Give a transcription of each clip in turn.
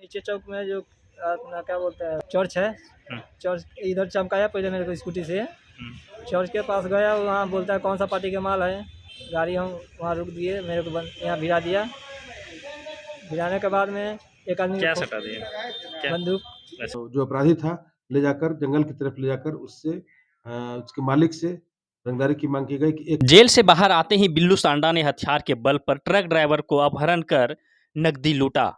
नीचे चौक में जो अपना क्या बोलते हैं चर्च है, हम्म, चर्च इधर चमकाया पहले मेरे को स्कूटी से। चर्च के पास गया, वहाँ बोलता है कौन सा पार्टी का माल है। गाड़ी हम वहाँ रुक दिए, मेरे को यहाँ भिड़ा दिया। भिड़ाने के बाद में एक आदमी क्या को सटा दिया? क्या? बंदूक अच्छा, जो अपराधी था ले जाकर जंगल की तरफ ले जाकर उससे उसके मालिक से रंगदारी की मांग की गई कि एक जेल से बाहर आते ही बिल्लू सांडा ने हथियार के बल पर ट्रक ड्राइवर को अपहरण कर नकदी लूटा।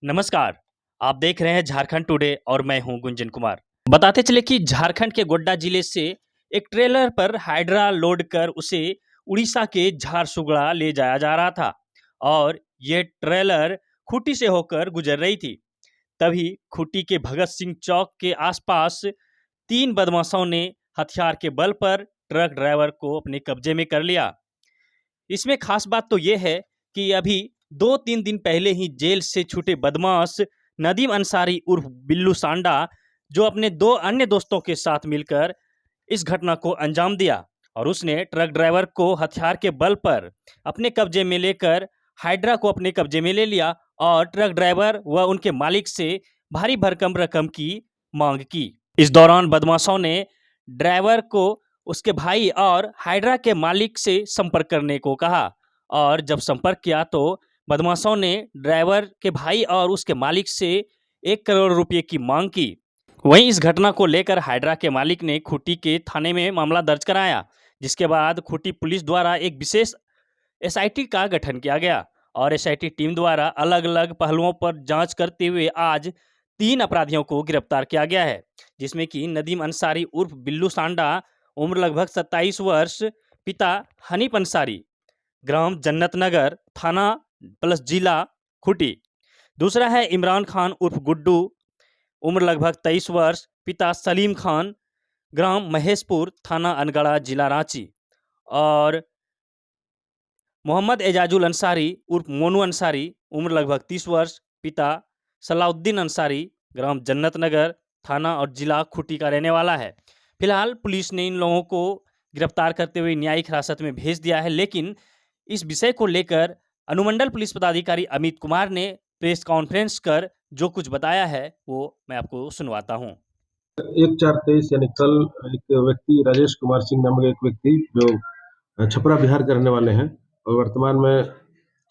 नमस्कार, आप देख रहे हैं झारखंड टुडे और मैं हूं गुंजन कुमार। बताते चले कि झारखंड के गोड्डा जिले से एक ट्रेलर पर हाइड्रा लोड कर उसे उड़ीसा के झारसुगड़ा ले जाया जा रहा था और ये ट्रेलर खूंटी से होकर गुजर रही थी। तभी खूंटी के भगत सिंह चौक के आसपास 3 बदमाशों ने हथियार के बल पर ट्रक ड्राइवर को अपने कब्जे में कर लिया। इसमें खास बात तो यह है कि अभी 2-3 दिन पहले ही जेल से छूटे बदमाश नदीम अंसारी उर्फ बिल्लू सांडा, जो अपने 2 अन्य दोस्तों के साथ मिलकर इस घटना को अंजाम दिया और उसने ट्रक ड्राइवर को हथियार के बल पर अपने कब्जे में लेकर हाइड्रा को अपने कब्जे में ले लिया और ट्रक ड्राइवर व उनके मालिक से भारी भरकम रकम की मांग की। इस दौरान बदमाशों ने ड्राइवर को उसके भाई और हाइड्रा के मालिक से संपर्क करने को कहा और जब संपर्क किया तो बदमाशों ने ड्राइवर के भाई और उसके मालिक से 1 करोड़ रुपए की मांग की। वहीं इस घटना को लेकर हाइड्रा के मालिक ने खूंटी के थाने में मामला दर्ज कराया, जिसके बाद खूंटी पुलिस द्वारा एक विशेष एसआईटी का गठन किया गया और एसआईटी टीम द्वारा अलग अलग पहलुओं पर जांच करते हुए आज 3 अपराधियों को गिरफ्तार किया गया है, जिसमें कि नदीम अंसारी उर्फ बिल्लू सांडा, उम्र लगभग 27 वर्ष, पिता हनीफ अंसारी, ग्राम जन्नत नगर, थाना प्लस जिला खूंटी। दूसरा है इमरान खान उर्फ गुड्डू, उम्र लगभग 23 वर्ष, पिता सलीम खान, ग्राम महेशपुर, थाना अनगढ़ा, जिला रांची। और मोहम्मद एजाजुल अंसारी उर्फ मोनू अंसारी, उम्र लगभग 30 वर्ष, पिता सलाउद्दीन अंसारी, ग्राम जन्नत नगर, थाना और जिला खूंटी का रहने वाला है। फिलहाल पुलिस ने इन लोगों को गिरफ्तार करते हुए न्यायिक हिरासत में भेज दिया है, लेकिन इस विषय को लेकर अनुमंडल पुलिस पदाधिकारी अमित कुमार ने प्रेस कॉन्फ्रेंस कर जो कुछ बताया है वो मैं आपको सुनवाता हूँ। 1/4/23 यानी कल एक व्यक्ति राजेश कुमार सिंह नामक एक व्यक्ति जो छपरा बिहार के रहने वाले हैं और वर्तमान में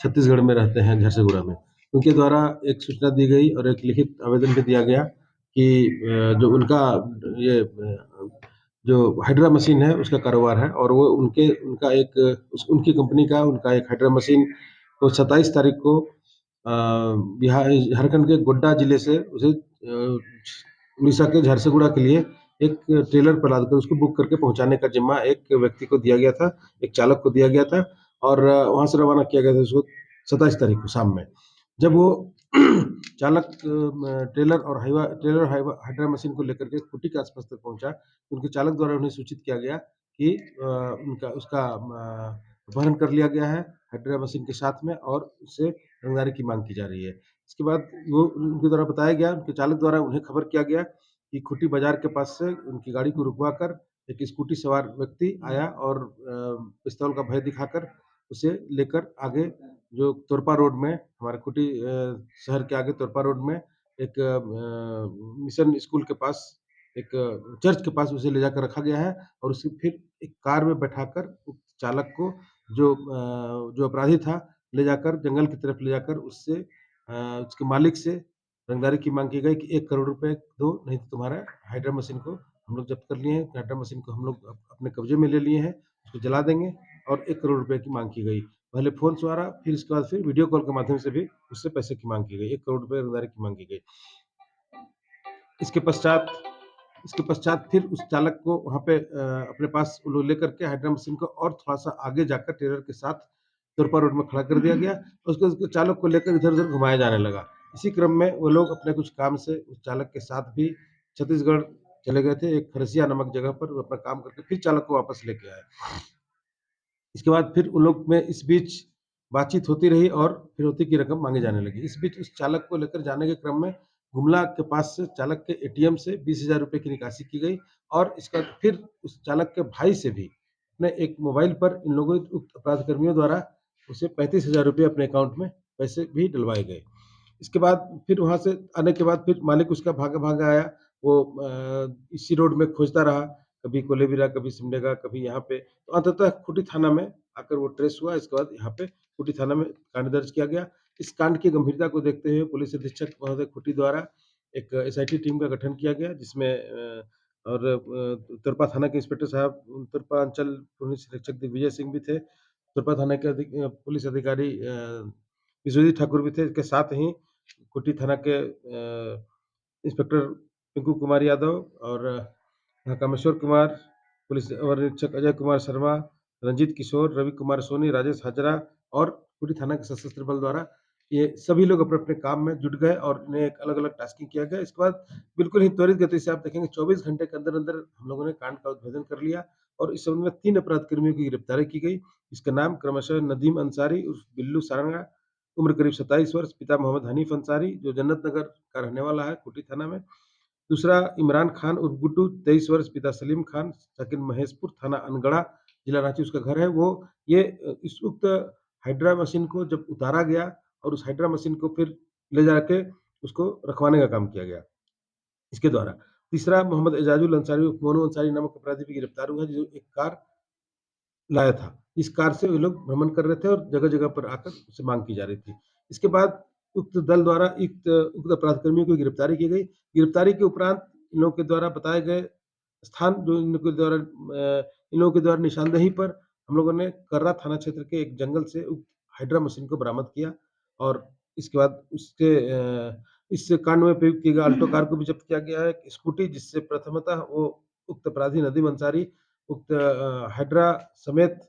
छत्तीसगढ़ में रहते हैं झारसुगड़ा में, उनके द्वारा एक सूचना दी गई और एक लिखित आवेदन भी दिया गया कि जो उनका ये जो हाइड्रा मशीन है उसका कारोबार है और वो उनकी कंपनी का उनका एक हाइड्रा मशीन को 27 तारीख को बिहार झारखंड के गोड्डा जिले से उसे उड़ीसा के झारसुगुड़ा के लिए एक ट्रेलर पर लादकर उसको बुक करके पहुंचाने का जिम्मा एक व्यक्ति को दिया गया था, एक चालक को दिया गया था और वहां से रवाना किया गया था उसको 27 तारीख को शाम में। जब वो चालक ट्रेलर हाइड्रा मशीन को लेकर के खूंटी के आसपास तक पहुंचा, तो उनके चालक द्वारा उन्हें सूचित किया गया कि उसका अपहरण कर लिया गया है हाइड्रा मशीन के साथ में और उससे रंगदारी की मांग की जा रही है। इसके बाद वो उनके द्वारा बताया गया, उनके चालक द्वारा उन्हें खबर किया गया कि खूंटी बाजार के पास से उनकी गाड़ी को रुकवा कर एक स्कूटी सवार व्यक्ति आया और पिस्तौल का भय दिखाकर उसे लेकर आगे जो तोरपा रोड में हमारे खूंटी शहर के आगे तोरपा रोड में एक मिशन स्कूल के पास एक चर्च के पास उसे ले जाकर रखा गया है और उसे फिर एक कार में बैठाकर चालक को जो अपराधी था ले जाकर जंगल की तरफ ले जाकर उसके मालिक से रंगदारी की मांग की गई कि 1 करोड़ रुपए दो, नहीं तो तुम्हारा हाइड्रा मशीन को हम लोग जब्त कर लिए हैं, हाइड्रा मशीन को हम लोग अपने कब्जे में ले लिए हैं, उसको जला देंगे और 1 करोड़ रुपए की मांग की गई। पहले फ़ोन द्वारा फिर इसके बाद फिर वीडियो कॉल के माध्यम से भी उससे पैसे की मांग की गई, 1 करोड़ रुपए रंगदारी की मांग की गई। इसके पश्चात इसके पश्चात फिर उस चालक को वहाँ पे अपने पास वो लोग लेकर के हाइड्रा मशीन को और थोड़ा-सा आगे जाकर ट्रेलर के साथ तोरपा रोड में खड़ा कर दिया गया। उसके चालक को लेकर इधर-उधर घुमाया जाने लगा। इसी क्रम में वो लोग अपने कुछ काम से उस चालक के साथ भी छत्तीसगढ़ चले गए थे। एक खरसिया नामक जगह पर वो अपना काम करके फिर चालक को वापस लेके आए। इसके बाद फिर उन लोग में इस बीच बातचीत होती रही और फिरौती की रकम माँगी जाने लगी। इस बीच उस चालक को लेकर जाने के क्रम में गुमला के पास से चालक के एटीएम से 20,000 रुपए की निकासी की गई और इसके बाद फिर उस चालक के भाई से भी अपने एक मोबाइल पर इन लोगों उक्त अपराध कर्मियों द्वारा उसे 35,000 रुपए अपने अकाउंट में पैसे भी डलवाए गए। इसके बाद फिर वहाँ से आने के बाद फिर मालिक उसका भागा आया। वो इसी रोड में खोजता रहा, कभी कोलेबिरा, कभी सिमडेगा, कभी यहाँ पे। तो अंततः खूंटी थाना में आकर वो ट्रेस हुआ। इसके बाद यहाँ पे खूंटी थाना में कांड दर्ज किया गया। इस कांड की गंभीरता को देखते हुए पुलिस अधीक्षक महोदय खूंटी द्वारा एक एसआईटी टीम का गठन किया गया, जिसमें तुरपा थाना के इंस्पेक्टर साहब, तुरपा अंचल पुलिस निरीक्षक दिग्विजय सिंह भी थे, तुरपा थाना के पुलिस अधिकारी विश्वजीत ठाकुर भी थे। इसके साथ ही खूंटी थाना के इंस्पेक्टर पिंकू कुमार यादव और कामेश्वर कुमार, पुलिस अवर निरीक्षक अजय कुमार शर्मा, रंजीत किशोर, रवि कुमार सोनी, राजेश हाजरा और खूंटी थाना के सशस्त्र बल द्वारा ये सभी लोग अपने-अपने काम में जुट गए और इन्हें एक अलग-अलग टास्किंग किया गया। इसके बाद बिल्कुल ही त्वरित गति से आप देखेंगे 24 घंटे के अंदर-अंदर हम लोगों ने कांड का उद्भेदन कर लिया और इस संबंध में 3 अपराध कर्मियों की गिरफ्तारी की गई। इसका नाम क्रमशः नदीम अंसारी उर्फ बिल्लू सारंगा, उम्र करीब 27 वर्ष, पिता मोहम्मद हनीफ अंसारी, जो जन्नत नगर का रहने वाला है खूंटी थाना में। दूसरा इमरान खान उर्फ गुड्डू, 23 वर्ष, पिता सलीम खान, सेकंड महेशपुर थाना अनगढ़ा, जिला रांची उसका घर है। इस उक्त हाइड्रा मशीन को जब उतारा गया और उस हाइड्रा मशीन को फिर ले जाके उसको रखवाने का काम किया गया इसके द्वारा। तीसरा मोहम्मद एजाजुल अंसारी उर्फ मोनू अंसारी नामक अपराधी भी गिरफ्तार हुआ है, जो एक कार लाया था। इस कार से वे लोग भ्रमण कर रहे थे और जगह-जगह पर आकर उससे माँग की जा रही थी। इसके बाद उक्त दल द्वारा उक्त अपराध कर्मियों की गिरफ्तारी की गई। गिरफ्तारी के उपरांत इन लोगों के द्वारा बताए गए स्थान, जो इन लोगों के द्वारा निशानदेही पर हम लोगों ने कर्रा थाना क्षेत्र के एक जंगल से उक्त हाइड्रा मशीन को बरामद किया और इसके बाद इस कांड में प्रयुक्त किए गए अल्टो कार को भी जब्त किया गया है। एक स्कूटी, जिससे प्रथमतः वो उक्त अपराधी नदीम अंसारी उक्त हाइड्रा समेत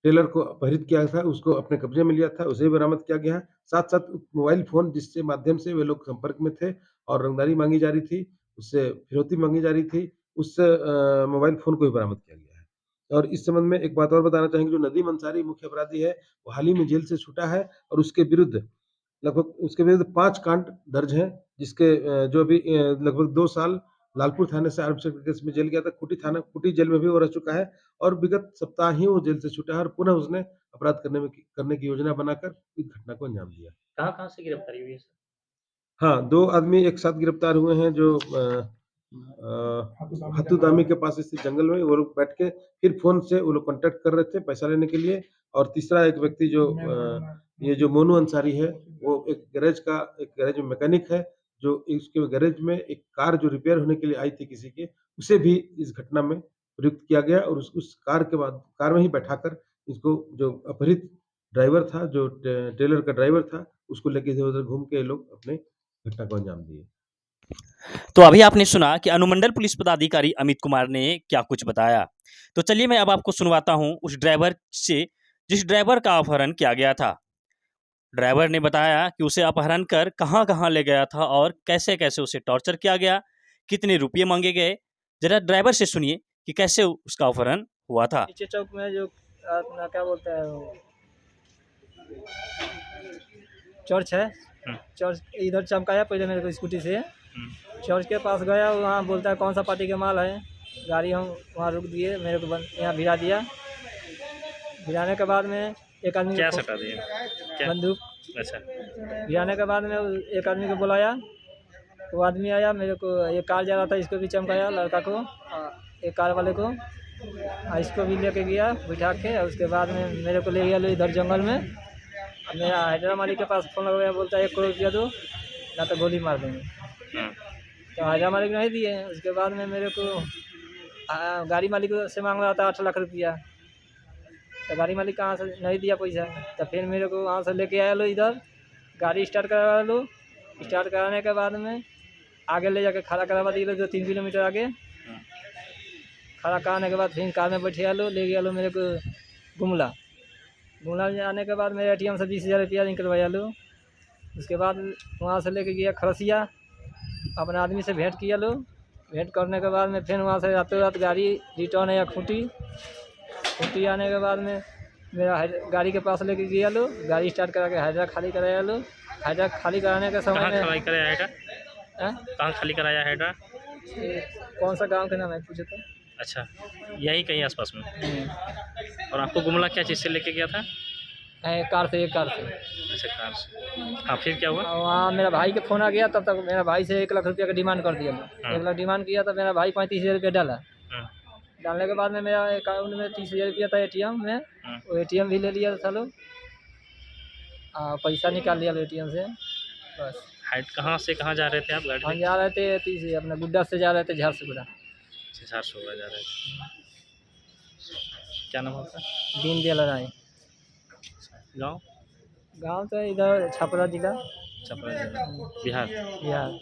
टेलर को अपहरित किया था, उसको अपने कब्जे में लिया था, उसे भी बरामद किया गया है। साथ-साथ मोबाइल फ़ोन, जिससे माध्यम से वे लोग संपर्क में थे और रंगदारी माँगी जा रही थी, उससे फिरौती माँगी जा रही थी, उस मोबाइल फ़ोन को भी बरामद किया गया है। और इस संबंध में एक बात और बताना चाहेंगे, जो नदीम अंसारी मुख्य अपराधी है, वो हाल ही में जेल से छूटा है और उसके विरुद्ध 5 कांड दर्ज हैं, जो अभी लगभग 2 साल लालपुर थाने से आर्म्स एक्ट केस में जेल गया था। खूंटी जेल में भी वो रह चुका है और विगत सप्ताह ही वो जेल से छूटा है और पुनः उसने अपराध करने की योजना बनाकर इस घटना को अंजाम दिया। कहाँ-कहाँ से गिरफ्तारी हुई है सर? हाँ, 2 आदमी एक साथ गिरफ्तार हुए हैं, जो हाथूदामी के पास स्थित जंगल में वो लोग बैठ के फिर फ़ोन से वो लोग कॉन्टैक्ट कर रहे थे पैसा लेने के लिए। और तीसरा एक व्यक्ति, ये जो मोनू अंसारी है, वो एक गैरेज में मैकेनिक है, जो इसके गैरेज में एक कार जो रिपेयर होने के लिए आई थी किसी के, उसे भी इस घटना में प्रयुक्त किया गया और उस कार में ही बैठाकर इसको, जो अपहरित ड्राइवर था, जो टेलर का ड्राइवर था, उसको लेके इधर-उधर घूम के ये लोग अपने घटना को अंजाम दिए। तो अभी आपने सुना कि अनुमंडल पुलिस पदाधिकारी अमित कुमार ने क्या कुछ बताया। तो चलिए मैं अब आपको सुनवाता हूँ उस ड्राइवर से, जिस ड्राइवर का अपहरण किया गया था। ड्राइवर ने बताया कि उसे अपहरण कर कहाँ-कहाँ ले गया था और कैसे-कैसे उसे टॉर्चर किया गया, कितने रुपये मांगे गए। जरा ड्राइवर से सुनिए कि कैसे उसका अपहरण हुआ था। नीचे चौक में जो अपना क्या बोलते हैं वो चर्च है, चर्च इधर चमकाया पहले मेरे को स्कूटी से। चर्च के पास गया, वहाँ बोलता है कौन सा पार्टी का माल है। गाड़ी हम वहाँ रुक दिए, मेरे को यहाँ भिड़ा दिया। भिड़ाने के बाद में एक आदमी क्या को सटा दिया? बंदूक, अच्छा। भिड़ाने के बाद में एक आदमी को बुलाया। वो आदमी आया, मेरे को ये कार जा रहा था, इसको भी चमकाया, लड़का को, एक कार वाले को, इसको भी लेके गया बिठा के। और उसके बाद में मेरे को ले गया लो इधर जंगल में। अब मेरा हैदरा मालिक के पास फ़ोन लगाया, बोलता है 1 करोड़ रुपया दो, ना तो गोली मार देंगे। तो हैदरा मालिक नहीं दिए। उसके बाद में मेरे को गाड़ी मालिक से मांग रहा था 8 लाख रुपया। तो गाड़ी मालिक कहाँ से नहीं दिया पैसा। तो फिर मेरे को वहाँ से लेके आया लो इधर, गाड़ी स्टार्ट करवा लो। स्टार्ट कराने के बाद में आगे ले जाके खड़ा करवा दिए, 2-3 किलोमीटर आगे खड़ा कराने के बाद फिर कार में बैठे लो, ले गया लो मेरे को गुमला में जाने के बाद मेरे ATM से 20,000 रुपया निकलवाया लो। उसके बाद वहाँ से लेके गया खरसिया, अपने आदमी से भेंट किया लो। भेंट करने के बाद में फिर वहाँ से रातों रात गाड़ी रिटर्न है खूंटी आने के बाद में मेरा गाड़ी के पास लेके गया लो। गाड़ी स्टार्ट करा के हैदरा खाली कराया लो। हैदरा खाली कराने के समय में खाली कराया है? कहाँ खाली कराया है? कौन सा गांव के नाम है पूछे तो? अच्छा, यही कहीं आसपास में। और आपको गुमला क्या चीज़ से लेके गया था? कार से, एक कार से। अच्छा, कार से। हाँ, फिर क्या हुआ? और वहाँ मेरा भाई के फ़ोन आ गया, तब तक मेरा भाई से 1 लाख रुपया का डिमांड कर दिया मैं। हाँ। 1 लाख डिमांड किया तो मेरा भाई 35,000 रुपया डाला। हाँ, डालने के बाद में मेरा अकाउंट में 30,000 रुपया था एटीएम में, हाँ। वो एटीएम भी ले लिया था लोग। पैसा निकाल लिया एटीएम से, बस। हाइट कहाँ से कहाँ जा रहे थे आप गाड़ी हम में? जा रहे थे अपना गुड्डा से जा रहे थे झारसुगुड़ा। झारसुगड़ा जा रहे थे। क्या नाम आपका? दीनदयाल राय। गाँव? गाँव तो इधर छपरा जिला, छपरा जिला, बिहार। बिहार।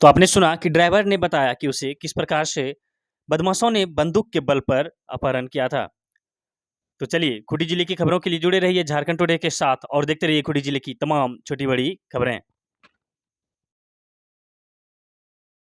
तो आपने सुना कि ड्राइवर ने बताया कि उसे किस प्रकार से बदमाशों ने बंदूक के बल पर अपहरण किया था। तो चलिए, खूंटी जिले की खबरों के लिए जुड़े रहिए झारखंड टुडे के साथ और देखते रहिए खूंटी जिले की तमाम छोटी बड़ी खबरें।